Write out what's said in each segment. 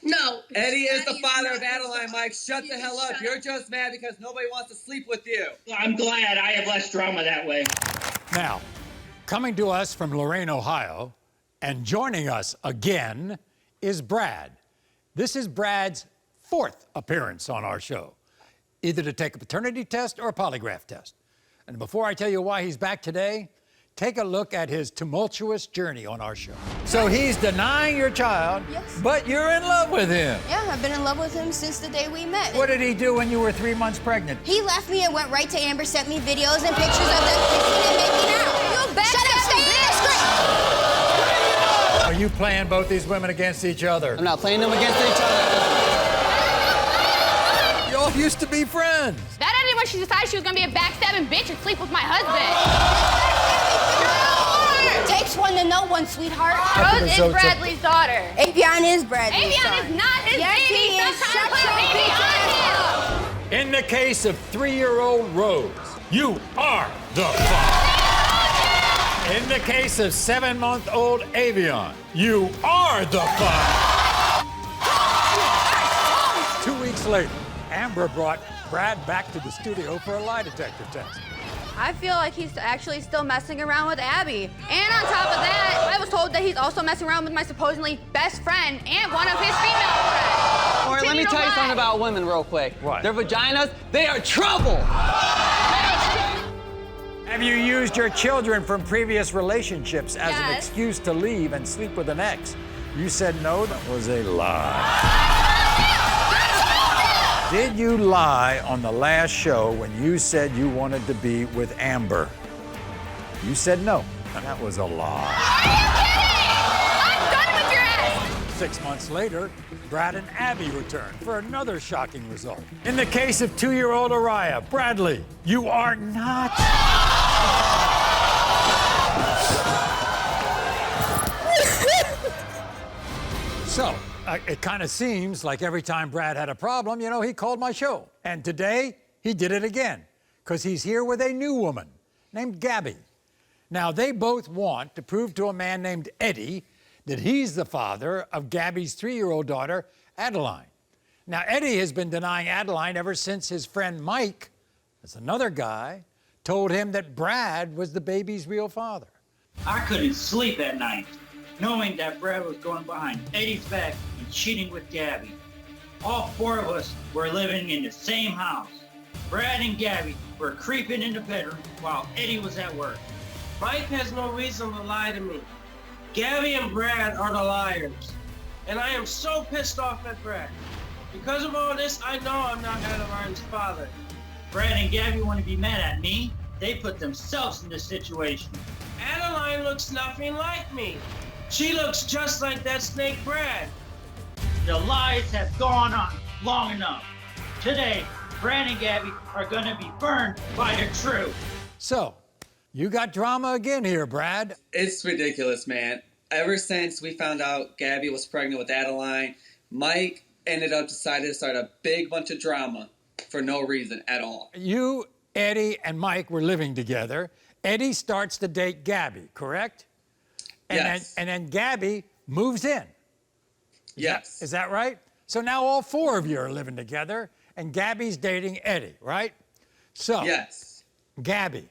No. Eddie is the father of Adeline, Mike. Shut the hell up. You're just mad because nobody wants to sleep with you. I'm glad I have less drama that way. Now, coming to us from Lorain, Ohio, and joining us again is Brad. This is Brad's 4th appearance on our show, either to take a paternity test or a polygraph test. And before I tell you why he's back today, take a look at his tumultuous journey on our show. So he's denying your child, Yes. but you're in love with him. Yeah, I've been in love with him since the day we met. What did he do when you were 3 months pregnant? He left me and went right to Amber, sent me videos and pictures of them kissing and making out. You bet. Shut up, stay in Are you playing both these women against each other? I'm not playing them against each other. Y'all used to be friends. That ended when she decided she was gonna be a backstabbing bitch and sleep with my husband. Takes one to know one, sweetheart. Rose is Bradley's daughter. Avion is Bradley's Avion son. is not his Yes, baby. he is. Stop Shut trying to put a your baby bitch on him. In the case of 3-year-old Rose, you are the father. In the case of 7-month-old Avion, you are the father. 2 weeks later, Amber brought Brad back to the studio for a lie detector test. I feel like he's actually still messing around with Abby. And on top of that, I was told that he's also messing around with my supposedly best friend and one of his female friends. Or let me tell you something about women real quick. What? Their vaginas, they are trouble. Have you used your children from previous relationships as an Yes. excuse to leave and sleep with an ex? You said no, that was a lie. Did you lie on the last show when you said you wanted to be with Amber? You said no, and that was a lie. Are you kidding? I'm done with your ass. 6 months later, Brad and Abby returned for another shocking result. In the case of 2-year-old Araya, Bradley, you are not. So, it kind of seems like every time Brad had a problem, you know, he called my show. And today, he did it again, because he's here with a new woman named Gabby. Now, they both want to prove to a man named Eddie that he's the father of Gabby's 3-year-old daughter, Adeline. Now, Eddie has been denying Adeline ever since his friend Mike, that's another guy, told him that Brad was the baby's real father. I couldn't sleep at night, knowing that Brad was going behind Eddie's back and cheating with Gabby. All 4 of us were living in the same house. Brad and Gabby were creeping in the bedroom while Eddie was at work. Mike has no reason to lie to me. Gabby and Brad are the liars. And I am so pissed off at Brad. Because of all this, I know I'm not Adeline's father. Brad and Gabby want to be mad at me. They put themselves in this situation. Adeline looks nothing like me. She looks just like that snake Brad. The lies have gone on long enough. Today, Brad and Gabby are gonna be burned by the truth. So, you got drama again here, Brad. It's ridiculous, man. Ever since we found out Gabby was pregnant with Adeline, Mike ended up deciding to start a big bunch of drama for no reason at all. You, Eddie, and Mike were living together. Eddie starts to date Gabby, correct? And Yes. then Gabby moves in. Yes. Is that right? So now all 4 of you are living together, and Gabby's dating Eddie, right? So, Yes. Gabby,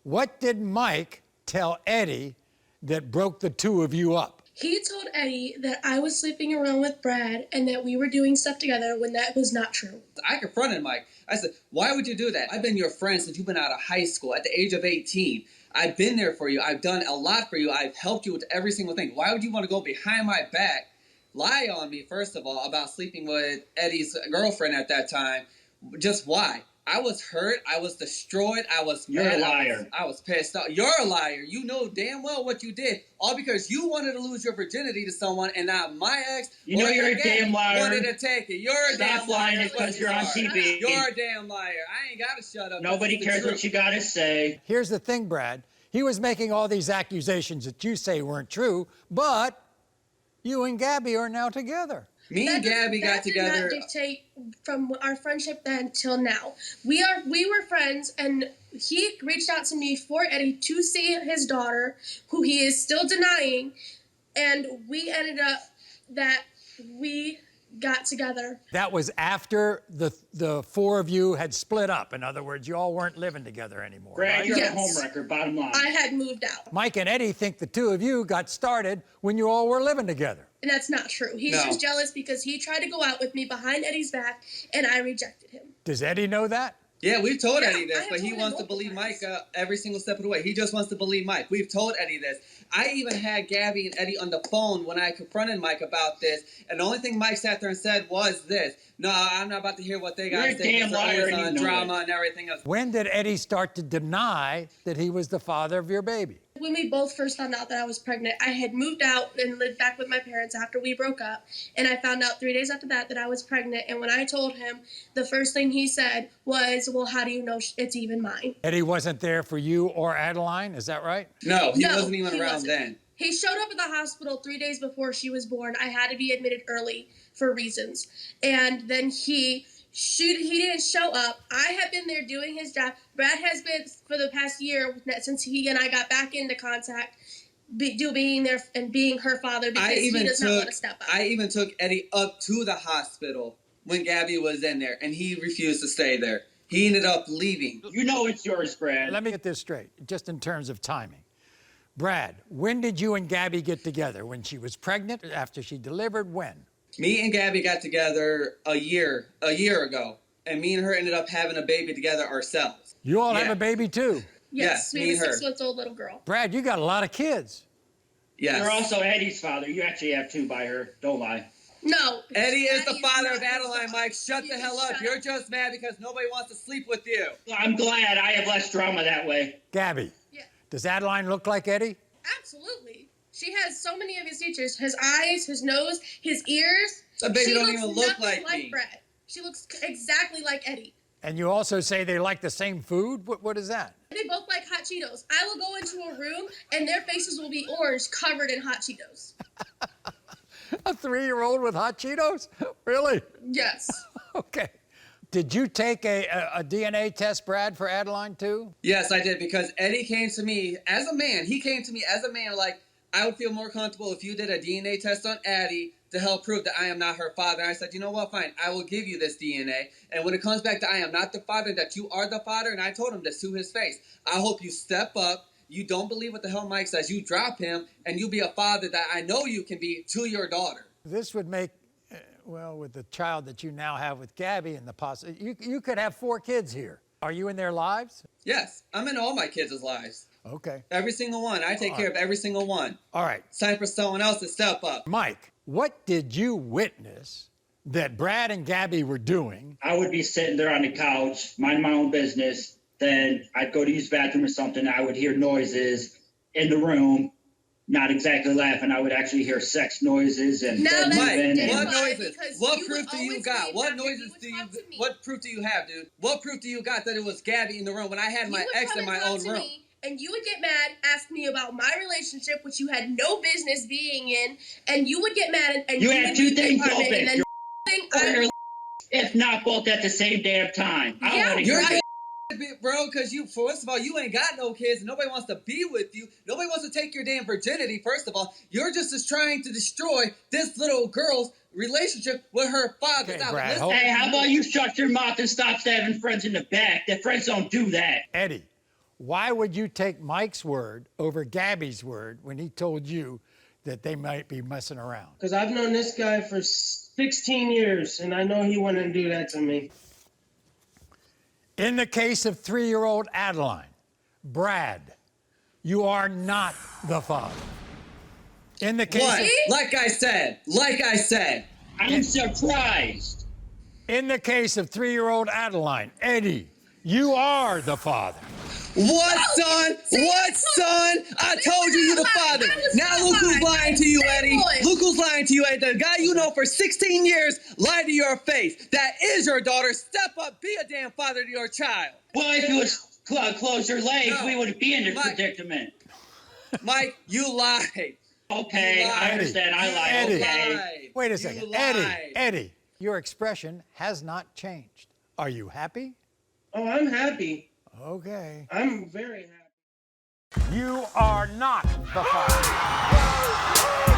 what did Mike tell Eddie that broke the 2 of you up? He told Eddie that I was sleeping around with Brad and that we were doing stuff together when that was not true. I confronted Mike. I said, why would you do that? I've been your friend since you've been out of high school at the age of 18. I've been there for you. I've done a lot for you. I've helped you with every single thing. Why would you want to go behind my back, lie on me, first of all, about sleeping with Eddie's girlfriend at that time? Just why? I was hurt. I was destroyed. I was You're mad. a liar. I was pissed off. You're a liar. You know damn well what you did. All because you wanted to lose your virginity to someone and not my ex. You know you're a damn liar. Wanted to take it. You're a damn Stop liar. lying because you're on TV. You're a damn liar. I ain't got to shut up. Nobody This is the cares what truth. you gotta say. Here's the thing, Brad. He was making all these accusations that you say weren't true, but you and Gabby are now together. Me and Gabby got together. That did not dictate from our friendship then till now. We were friends, and he reached out to me for Eddie to see his daughter, who he is still denying, and we ended up that we got together. That was after the four of you had split up. In other words, you all weren't living together anymore. Brad, right? you're Yes. a homewrecker, bottom line. I had moved out. Mike and Eddie think the two of you got started when you all were living together. And that's not true. He's No. just jealous because he tried to go out with me behind Eddie's back, and I rejected him. Does Eddie know that? Yeah, we've told Yeah, Eddie I this, have but he told him wants to multiple believe Mike times. every single step of the way. He just wants to believe Mike. We've told Eddie this. I even had Gabby and Eddie on the phone when I confronted Mike about this, and the only thing Mike sat there and said was this: "No, I'm not about to hear what they got You're to a say. damn They're liar always and you on know drama it. and everything else." When did Eddie start to deny that he was the father of your baby? When we both first found out that I was pregnant, I had moved out and lived back with my parents after we broke up. And I found out 3 days after that I was pregnant. And when I told him, the first thing he said was, well, how do you know it's even mine? Eddie wasn't there for you or Adeline, is that right? No, he No, wasn't even he around wasn't. then. He showed up at the hospital 3 days before she was born. I had to be admitted early for reasons. And then he didn't show up. I have been there doing his job. Brad has been for the past year since he and I got back into contact, being there and being her father because he does not want to step up. I even took Eddie up to the hospital when Gabby was in there, and he refused to stay there. He ended up leaving. You know it's yours, Brad. Let me get this straight, just in terms of timing. Brad, when did you and Gabby get together? When she was pregnant? After she delivered? When? Me and Gabby got together a year ago, and me and her ended up having a baby together ourselves. You all have Yeah. a baby too. Yes, me we have a and her. 6-month-old little girl. Brad, you got a lot of kids. Yes. You're also Eddie's father. You actually have two by her. Don't lie. No. Eddie is the father not of his Adeline, father. Mike. Shut You the hell shut up. You're just mad because nobody wants to sleep with you. I'm glad I have less drama that way. Gabby, Yeah. does Adeline look like Eddie? Absolutely. She has so many of his features: his eyes, his nose, his ears. That baby She don't looks even look nothing like me. Brad. She looks exactly like Eddie. And you also say they like the same food? What is that? They both like hot Cheetos. I will go into a room and their faces will be orange, covered in hot Cheetos. A 3-year-old with hot Cheetos? Really? Yes. Okay. Did you take a DNA test, Brad, for Adeline too? Yes, I did, because Eddie came to me as a man. He came to me as a man like, I would feel more comfortable if you did a DNA test on Addie to help prove that I am not her father. And I said, you know what, fine, I will give you this DNA. And when it comes back to I am not the father, that you are the father, and I told him this to his face. I hope you step up. You don't believe what the hell Mike says. You drop him, and you be a father that I know you can be to your daughter. This would make, well, with the child that you now have with Gabby and the you could have 4 kids here. Are you in their lives? Yes, I'm in all my kids' lives. Okay. Every single one. I take care of every single one. All right. It's time for someone else to step up. Mike, what did you witness that Brad and Gabby were doing? I would be sitting there on the couch, minding my own business. Then I'd go to use the bathroom or something. I would hear noises in the room. Not exactly laughing. I would actually hear sex noises and Now bed that's moving. damn What lie, noises? because What you proof would do you always got? leave What after you noises would do you? talk to me. What proof do you have, dude? What proof do you got that it was Gabby in the room when I had You my would ex come in and my talk own to room? me, and you would get mad, ask me about my relationship, which you had no business being in, and you would get mad and You would had two leave the things apartment, open. and then Or if not both at the same damn time. I don't Yeah, want to You're hear the it. bro, because you, first of all, you ain't got no kids, and nobody wants to be with you. Nobody wants to take your damn virginity, first of all. You're just trying to destroy this little girl's relationship with her father. Okay, Now, Brad, listen- hold- Hey, how about you shut your mouth and stop stabbing friends in the back? That friends don't do that. Eddie, why would you take Mike's word over Gabby's word when he told you that they might be messing around? Because I've known this guy for 16 years, and I know he wouldn't do that to me. In the case of 3-year-old Adeline, Brad, you are not the father. In the case What? of, Like I said. I'm surprised. in the case of 3-year-old Adeline, Eddie, you are the father. What, son? What, son? I told you you're the father. Now look who's lying to you, Eddie. Look who's lying to you, Eddie. The guy you know for 16 years lied to your face. That is your daughter. Step up. Be a damn father to your child. Well, if you would close your legs, No. we wouldn't be in this Mike. predicament. Mike, you lied. Okay, You I lied. understand. I lied. Eddie. Okay. Lied. Wait a You second. lied. Eddie, your expression has not changed. Are you happy? Oh, I'm happy. Okay. I'm very happy. You are not the father.